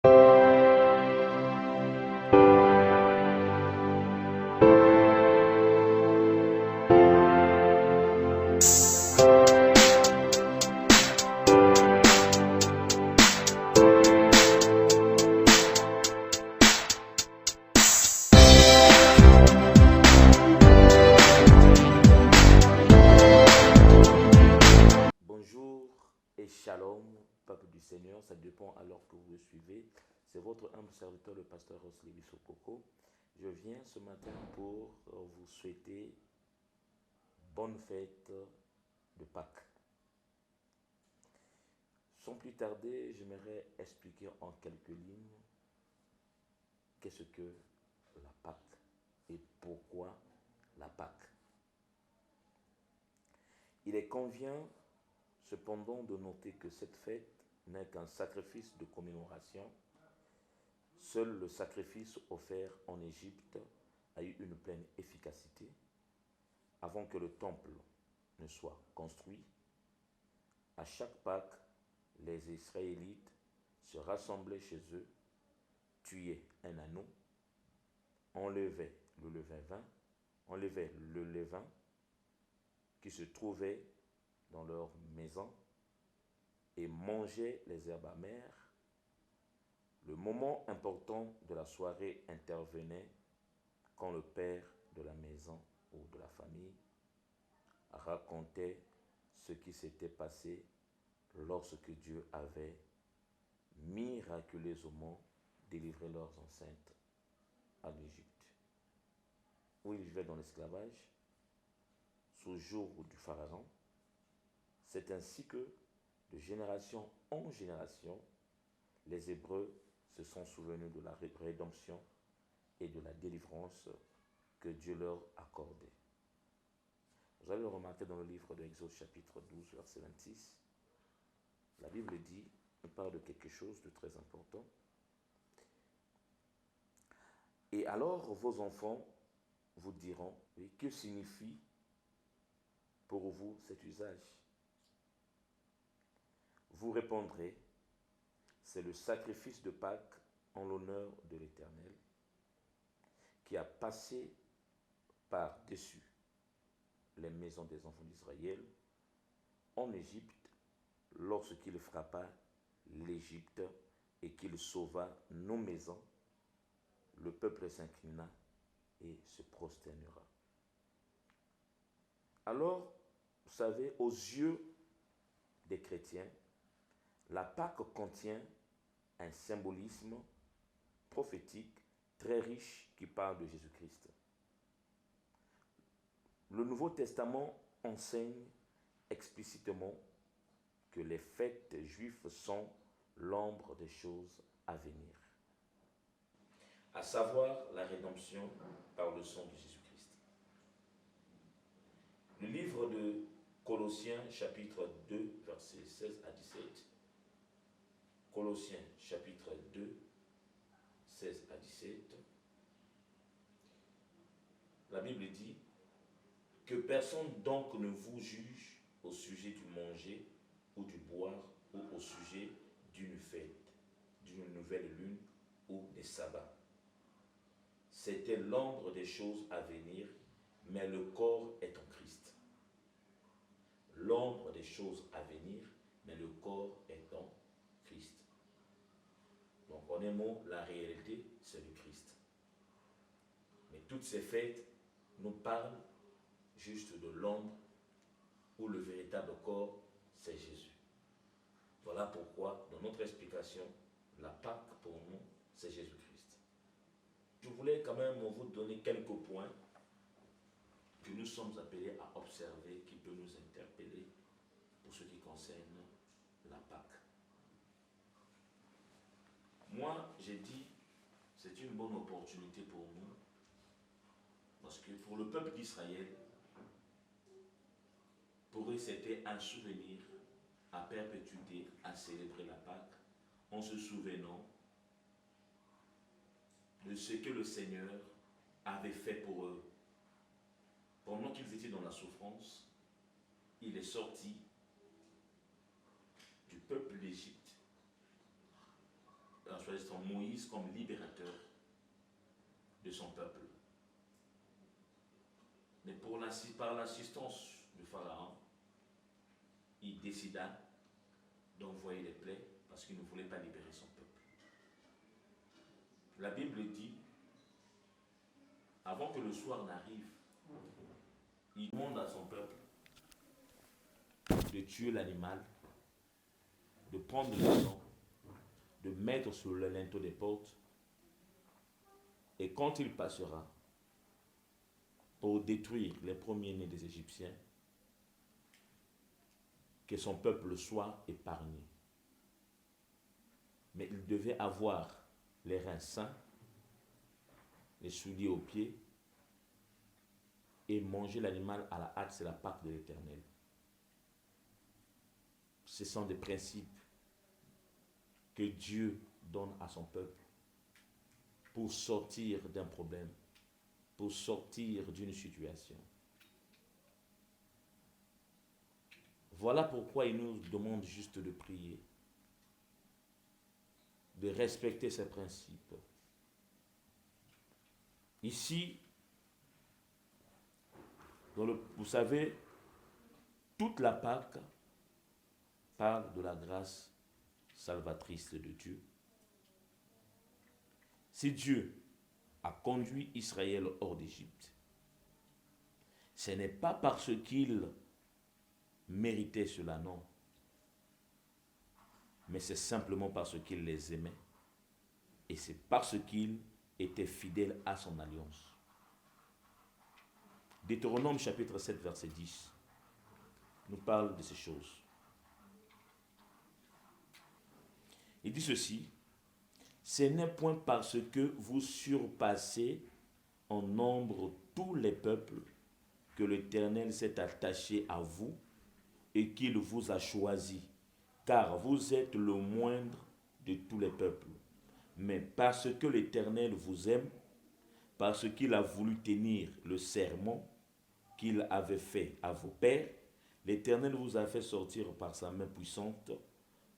Bonjour et shalom, peuple du Seigneur, ça dépend alors que vous suivez. C'est votre humble serviteur, le pasteur Roslevis Okoko. Je viens ce matin pour vous souhaiter bonne fête de Pâques. Sans plus tarder, j'aimerais expliquer en quelques lignes qu'est-ce que la Pâque et pourquoi la Pâque. Il est convient cependant de noter que cette fête n'est qu'un sacrifice de commémoration. Seul le sacrifice offert en Égypte a eu une pleine efficacité. Avant que le temple ne soit construit, à chaque Pâques, les Israélites se rassemblaient chez eux, tuaient un agneau, enlevaient le levain qui se trouvait dans leur maison et mangeaient les herbes amères. Le moment important de la soirée intervenait quand le père de la maison ou de la famille racontait ce qui s'était passé lorsque Dieu avait miraculeusement délivré leurs ancêtres à l'Égypte, où ils vivaient dans l'esclavage sous le joug du Pharaon. C'est ainsi que, de génération en génération, les Hébreux se sont souvenus de la rédemption et de la délivrance que Dieu leur accordait. Vous allez le remarquer dans le livre de Exode chapitre 12, verset 26. La Bible dit, on parle de quelque chose de très important. Et alors vos enfants vous diront, oui, que signifie pour vous cet usage? Vous répondrez, c'est le sacrifice de Pâques en l'honneur de l'Éternel qui a passé par-dessus les maisons des enfants d'Israël en Égypte lorsqu'il frappa l'Égypte et qu'il sauva nos maisons. Le peuple s'inclina et se prosternera. Alors, vous savez, aux yeux des chrétiens, la Pâque contient un symbolisme prophétique très riche qui parle de Jésus-Christ. Le Nouveau Testament enseigne explicitement que les fêtes juives sont l'ombre des choses à venir, à savoir la rédemption par le sang de Jésus-Christ. Le livre de Colossiens chapitre 2, versets 16 à 17. Colossiens chapitre 2, 16 à 17. La Bible dit que personne donc ne vous juge au sujet du manger ou du boire ou au sujet d'une fête, d'une nouvelle lune ou des sabbats. C'était l'ombre des choses à venir, mais le corps est en Christ. L'ombre des choses à venir, mais le corps est en Christ. Donc en un mot, la réalité, c'est le Christ. Mais toutes ces fêtes nous parlent juste de l'ombre où le véritable corps, c'est Jésus. Voilà pourquoi, dans notre explication, la Pâque pour nous, c'est Jésus-Christ. Je voulais quand même vous donner quelques points que nous sommes appelés à observer, qui peuvent nous interpeller pour ce qui concerne la Pâque. Moi, j'ai dit, c'est une bonne opportunité pour nous, parce que pour le peuple d'Israël, pour eux, c'était un souvenir à perpétuité à célébrer la Pâque, en se souvenant de ce que le Seigneur avait fait pour eux. Pendant qu'ils étaient dans la souffrance, il est sorti du peuple d'Égypte, quand choisissant Moïse comme libérateur de son peuple. Mais par l'assistance de Pharaon, il décida d'envoyer les plaies parce qu'il ne voulait pas libérer son peuple. La Bible dit, avant que le soir n'arrive, il demande à son peuple de tuer l'animal, de prendre le sang, de mettre sur le linteau des portes, et quand il passera pour détruire les premiers-nés des Égyptiens, que son peuple soit épargné. Mais il devait avoir les reins sains, les souliers aux pieds, et manger l'animal à la hâte, c'est la Pâque de l'Éternel. Ce sont des principes que Dieu donne à son peuple pour sortir d'un problème, pour sortir d'une situation. Voilà pourquoi il nous demande juste de prier, de respecter ces principes. Ici, vous savez, toute la Pâque parle de la grâce salvatrice de Dieu. Si Dieu a conduit Israël hors d'Égypte, ce n'est pas parce qu'il méritait cela, non. Mais c'est simplement parce qu'il les aimait. Et c'est parce qu'il était fidèle à son alliance. Deutéronome chapitre 7, verset 10 nous parle de ces choses. Il dit ceci: ce n'est point parce que vous surpassez en nombre tous les peuples que l'Éternel s'est attaché à vous et qu'il vous a choisi, car vous êtes le moindre de tous les peuples. Mais parce que l'Éternel vous aime, parce qu'il a voulu tenir le serment qu'il avait fait à vos pères, l'Éternel vous a fait sortir par sa main puissante,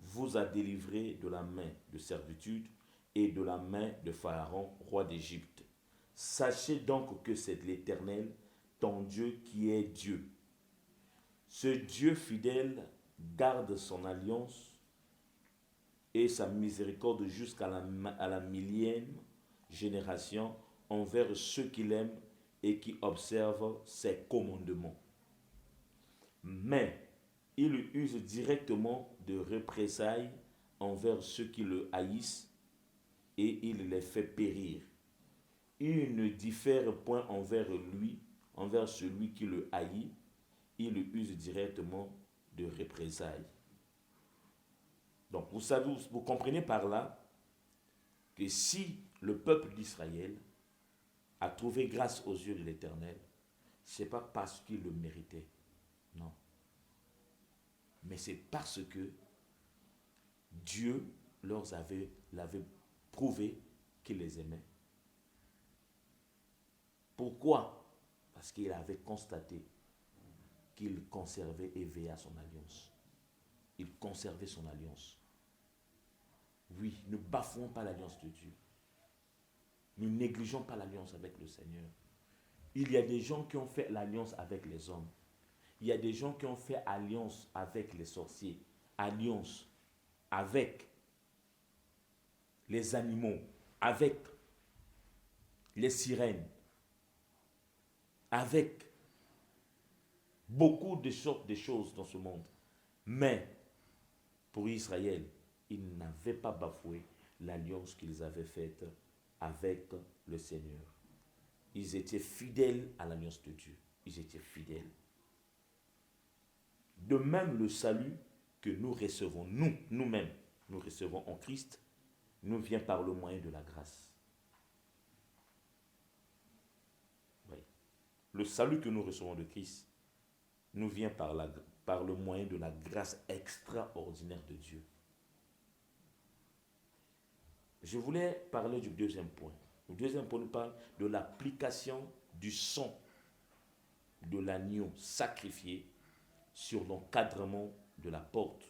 vous a délivré de la main de servitude et de la main de Pharaon, roi d'Égypte. Sachez donc que c'est l'Éternel, ton Dieu, qui est Dieu. Ce Dieu fidèle garde son alliance et sa miséricorde jusqu'à la millième génération envers ceux qu'il aime et qui observent ses commandements. Mais il use directement de représailles envers ceux qui le haïssent et il les fait périr. Il ne diffère point envers lui, envers celui qui le haït, il use directement de représailles. Donc vous savez, vous comprenez par là que si le peuple d'Israël a trouvé grâce aux yeux de l'Éternel, ce n'est pas parce qu'il le méritait, non. Mais c'est parce que Dieu l'avait prouvé qu'il les aimait. Pourquoi? Parce qu'il avait constaté qu'il conservait et veillait à son alliance. Il conservait son alliance. Oui, ne bafouons pas l'alliance de Dieu. Ne négligeons pas l'alliance avec le Seigneur. Il y a des gens qui ont fait l'alliance avec les hommes. Il y a des gens qui ont fait alliance avec les sorciers, alliance avec les animaux, avec les sirènes, avec beaucoup de sortes de choses dans ce monde. Mais pour Israël, ils n'avaient pas bafoué l'alliance qu'ils avaient faite avec le Seigneur. Ils étaient fidèles à l'alliance de Dieu. Ils étaient fidèles. De même, le salut que nous recevons, nous-mêmes, nous recevons en Christ, nous vient par le moyen de la grâce. Oui. Le salut que nous recevons de Christ nous vient par le moyen de la grâce extraordinaire de Dieu. Je voulais parler du deuxième point. Le deuxième point nous parle de l'application du sang de l'agneau sacrifié sur l'encadrement de la porte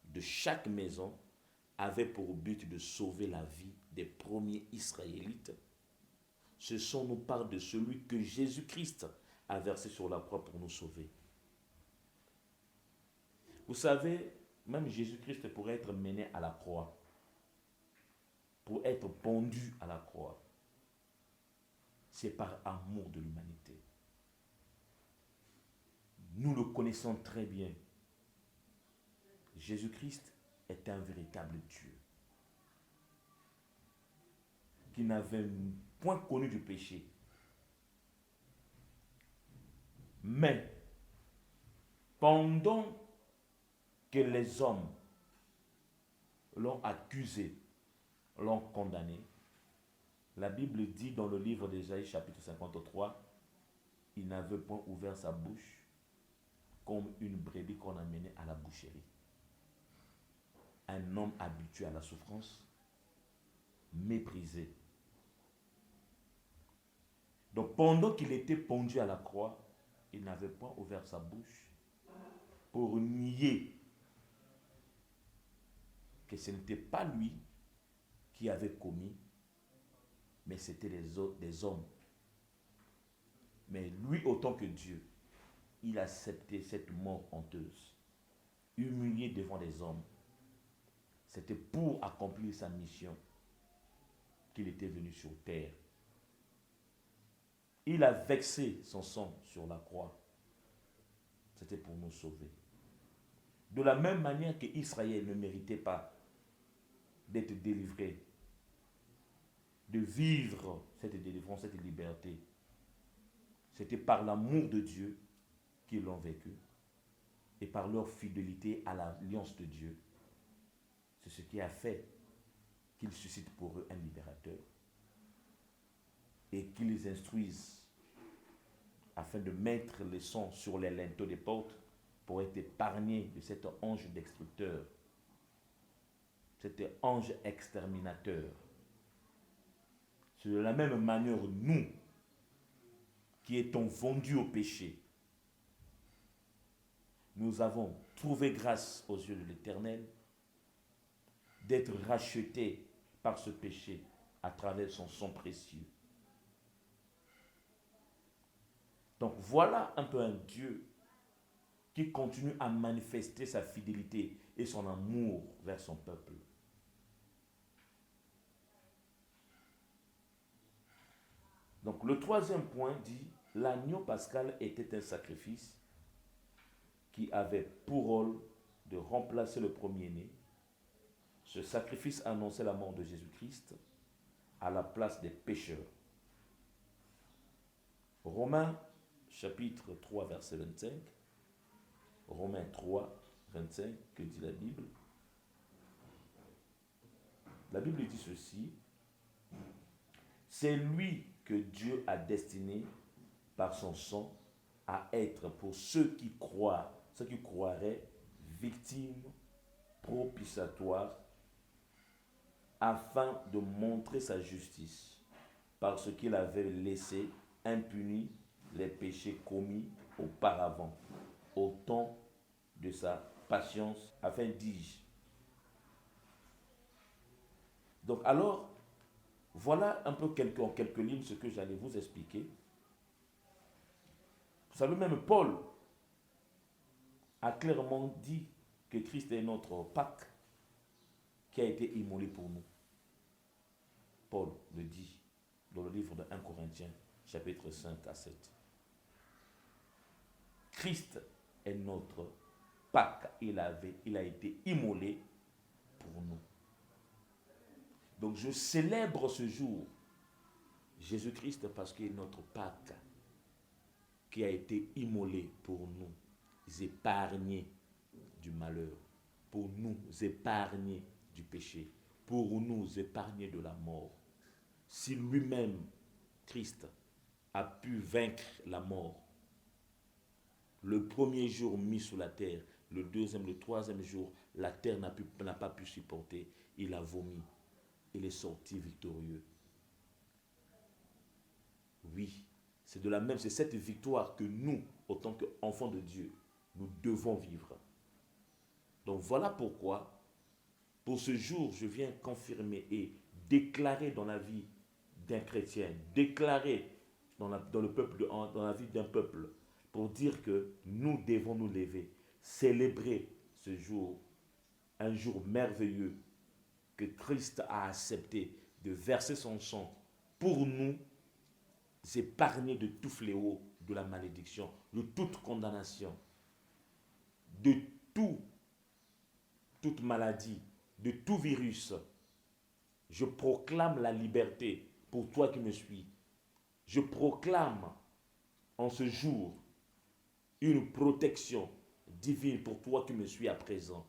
de chaque maison avait pour but de sauver la vie des premiers Israélites, ce sont nous parle de celui que Jésus-Christ a versé sur la croix pour nous sauver. Vous savez, même Jésus-Christ pourrait être mené à la croix, pour être pendu à la croix. C'est par amour de l'humanité. Nous le connaissons très bien. Jésus-Christ est un véritable Dieu qui n'avait point connu du péché. Mais pendant que les hommes l'ont accusé, l'ont condamné, la Bible dit dans le livre d'Ésaïe chapitre 53, il n'avait point ouvert sa bouche comme une brebis qu'on a menée à la boucherie. Un homme habitué à la souffrance, méprisé. Donc pendant qu'il était pendu à la croix, il n'avait point ouvert sa bouche pour nier que ce n'était pas lui qui avait commis, mais c'était des hommes. Mais lui, autant que Dieu, il acceptait cette mort honteuse, humilié devant les hommes. C'était pour accomplir sa mission qu'il était venu sur terre. Il a versé son sang sur la croix. C'était pour nous sauver. De la même manière qu'Israël ne méritait pas d'être délivré, de vivre cette délivrance, cette liberté. C'était par l'amour de Dieu qu'ils l'ont vécu et par leur fidélité à l'alliance de Dieu. C'est ce qui a fait qu'ils suscitent pour eux un libérateur et qu'ils les instruisent afin de mettre le sang sur les linteaux des portes pour être épargnés de cet ange destructeur, cet ange exterminateur. C'est de la même manière, nous, qui étions vendus au péché, nous avons trouvé grâce aux yeux de l'Éternel d'être rachetés par ce péché à travers son sang précieux. Donc voilà un peu un Dieu qui continue à manifester sa fidélité et son amour vers son peuple. Donc le troisième point dit, l'agneau pascal était un sacrifice qui avait pour rôle de remplacer le premier-né. Ce sacrifice annonçait la mort de Jésus-Christ à la place des pécheurs. Romains chapitre 3 verset 25. Romains 3 25, que dit la Bible? La Bible dit ceci. C'est lui que Dieu a destiné par son sang à être pour ceux qui croient, ceux qui croiraient, victimes propitiatoires, afin de montrer sa justice, parce qu'il avait laissé impunis les péchés commis auparavant, au temps de sa patience, afin, dis-je. Donc alors, voilà un peu en quelques lignes ce que j'allais vous expliquer. Vous savez, même Paul a clairement dit que Christ est notre Pâque qui a été immolé pour nous. Paul le dit dans le livre de 1 Corinthiens, chapitre 5 à 7. Christ est notre Pâque. Il a été immolé pour nous. Donc je célèbre ce jour Jésus-Christ parce qu'il est notre Pâque qui a été immolé pour nous épargner du malheur, pour nous épargner du péché, pour nous épargner de la mort. Si lui-même, Christ, a pu vaincre la mort, le premier jour mis sur la terre, le deuxième, le troisième jour, la terre n'a pas pu supporter, il a vomi, il est sorti victorieux. Oui, c'est cette victoire que nous, en tant qu'enfants de Dieu, nous devons vivre. Donc voilà pourquoi Pour ce jour, je viens confirmer et déclarer dans la vie d'un chrétien, déclarer dans la vie d'un peuple, pour dire que nous devons nous lever, célébrer ce jour, un jour merveilleux que Christ a accepté de verser son sang pour nous épargner de tout fléau, de la malédiction, de toute condamnation, de toute maladie, de tout virus. Je proclame la liberté pour toi qui me suis. Je proclame en ce jour une protection divine pour toi qui me suis à présent.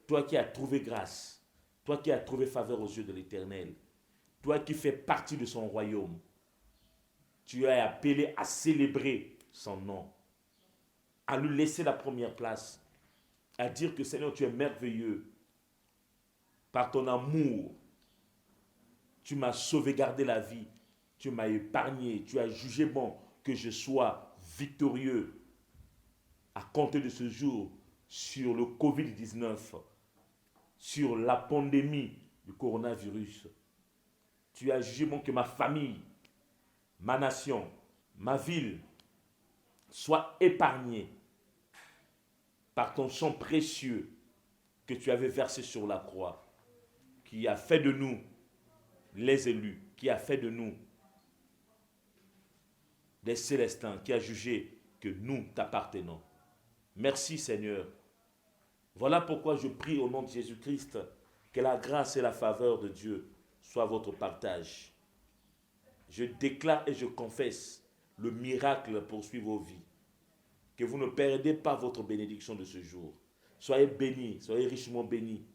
Toi qui as trouvé grâce, toi qui as trouvé faveur aux yeux de l'Éternel, toi qui fais partie de son royaume, tu es appelé à célébrer son nom, à lui laisser la première place, à dire que Seigneur, tu es merveilleux. Par ton amour, tu m'as sauvegardé la vie, tu m'as épargné, tu as jugé bon que je sois victorieux à compter de ce jour sur le Covid-19, sur la pandémie du coronavirus. Tu as jugé bon que ma famille, ma nation, ma ville soit épargnée par ton sang précieux que tu avais versé sur la croix, qui a fait de nous les élus, qui a fait de nous des célestins, qui a jugé que nous t'appartenons. Merci Seigneur. Voilà pourquoi je prie au nom de Jésus-Christ que la grâce et la faveur de Dieu soient votre partage. Je déclare et je confesse le miracle poursuit vos vies. Que vous ne perdez pas votre bénédiction de ce jour. Soyez bénis, soyez richement bénis.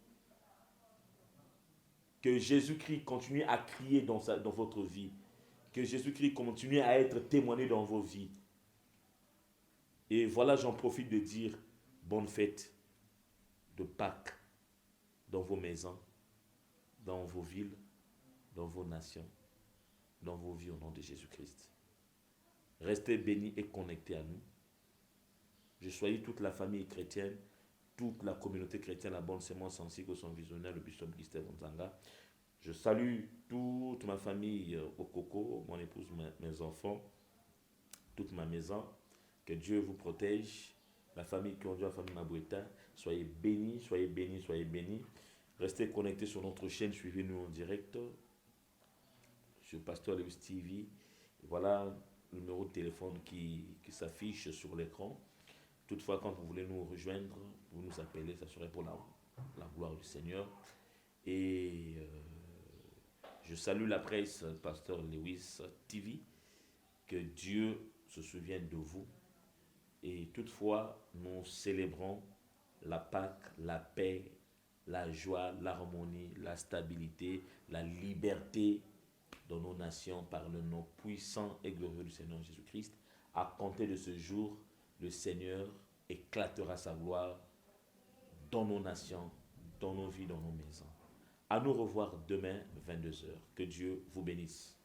Que Jésus-Christ continue à crier dans votre vie. Que Jésus-Christ continue à être témoigné dans vos vies. Et voilà, j'en profite de dire bonne fête de Pâques dans vos maisons, dans vos villes, dans vos nations, dans vos vies au nom de Jésus-Christ. Restez bénis et connectés à nous. Je soyez toute la famille chrétienne, toute la communauté chrétienne, la bonne sémence ainsi que son visionnaire, le bishop Gustave Nzanga. Je salue toute ma famille au Coco, mon épouse, mes enfants, toute ma maison. Que Dieu vous protège. La famille qui conduit la famille Maboueta. Soyez bénis, soyez bénis, soyez bénis. Restez connectés sur notre chaîne, suivez-nous en direct sur Pasteur Lewis TV. Voilà le numéro de téléphone qui s'affiche sur l'écran. Toutefois, quand vous voulez nous rejoindre, vous nous appelez, ça serait pour la gloire du Seigneur. Et je salue la presse Pasteur Lewis TV. Que Dieu se souvienne de vous. Et toutefois, nous célébrons la Pâque, la paix, la joie, l'harmonie, la stabilité, la liberté dans nos nations par le nom puissant et glorieux du Seigneur Jésus-Christ. À compter de ce jour, le Seigneur éclatera sa gloire dans nos nations, dans nos vies, dans nos maisons. À nous revoir demain, 22h. Que Dieu vous bénisse.